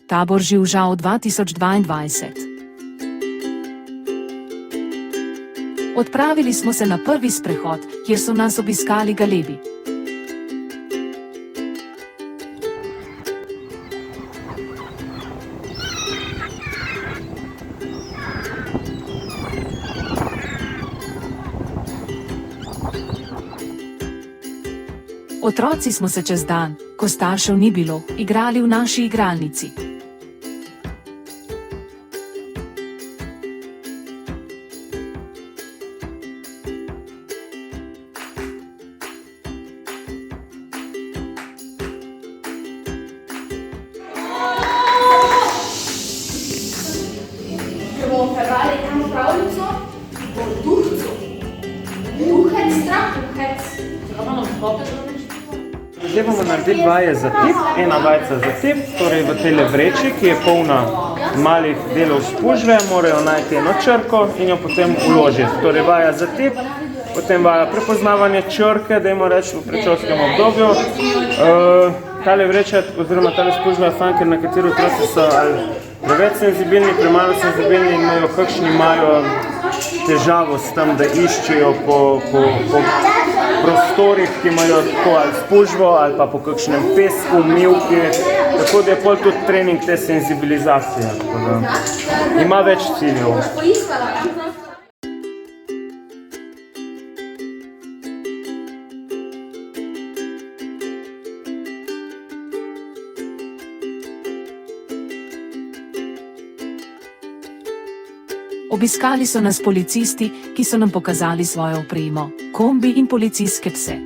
Tabor Živžav 2022. Odpravili smo se na prvi sprehod, kjer so nas obiskali galebi. Otroci smo se čez dan, ko staršev ni bilo, igrali v naši igralnici. Bomo prebrali eno pravljico o duhcu. Duhec, strah, duhec. Zdaj bomo naredili vaje za tip, ena vajca za tip, torej v tele vreči, ki je polna malih delov spužve, morajo najti eno črko in jo potem uložiti. Torej vaja za tip, potem vaja prepoznavanje črke, dajmo reči v predšolskem obdobju. Tale vreča, oziroma tale spužva je fajn, ker nekateri otroci so preveč senzibilni, premalo senzibilni in imajo težavo s tem, da iščejo po prostorih, ki imajo tako ali spužvo ali pa po kakšnem pesku, mivki, tako da je pol tudi trening te senzibilizacije. Ima več ciljev. Obiskali so nas policisti, ki so nam pokazali svojo opremo, kombi in policijske pse.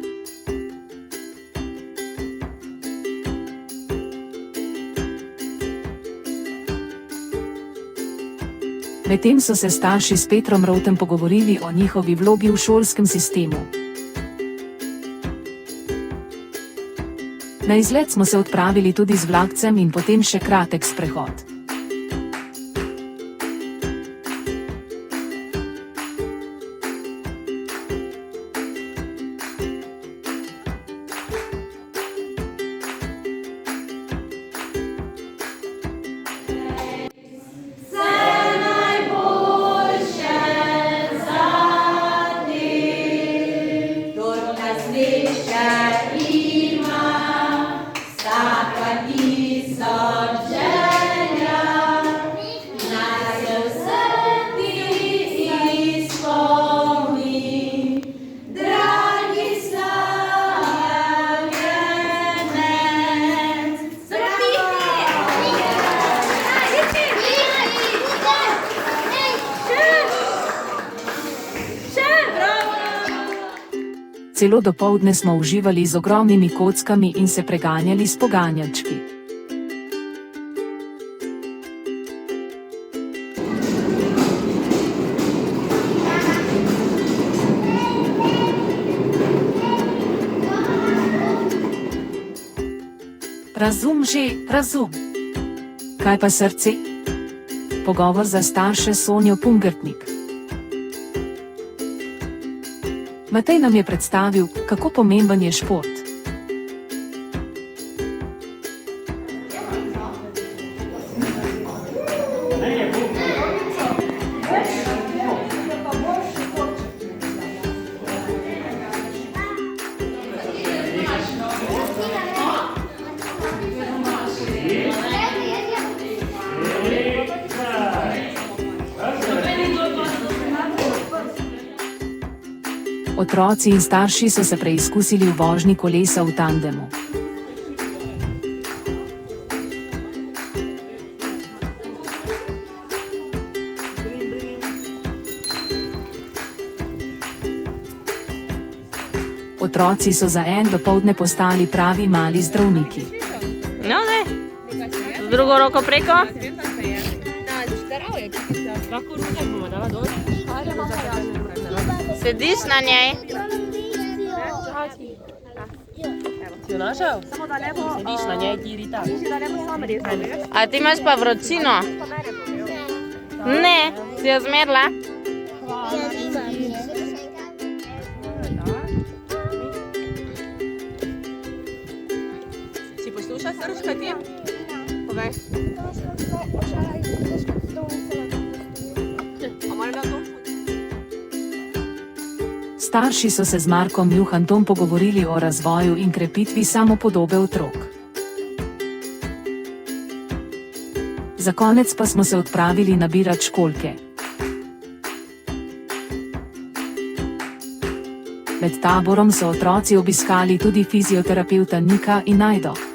Medtem so se starši s Petrom Rovtem pogovorili o njihovi vlogi v šolskem sistemu. Na izlet smo se odpravili tudi z vlakcem in potem še kratek sprehod. Celo dopoldne smo uživali z ogromnimi kockami in se preganjali s poganjalčki. Razum že, razum. Kaj pa srce? Pogovor za starše Sonjo Pungertnik. Matej nam je predstavil, kako pomemben je šport. Otroci in starši so se preizkusili v vožnji kolesa v tandemu. Otroci so za en dopoldne postali pravi mali zdravniki. No, ne. Z drugo roko preko. Sediš na njej. Si jo našel? Sediš na njej, ti Rita. A ti imaš pa vročino? Ne, si jo zmerla? Si poslušaj srčka ti? povej. A moram da to? Starši so se z Markom Juhantom pogovorili o razvoju in krepitvi samopodobe otrok. Za konec pa smo se odpravili nabirat školjke. Med taborom so otroci obiskali tudi fizioterapevta Nika in Najdo.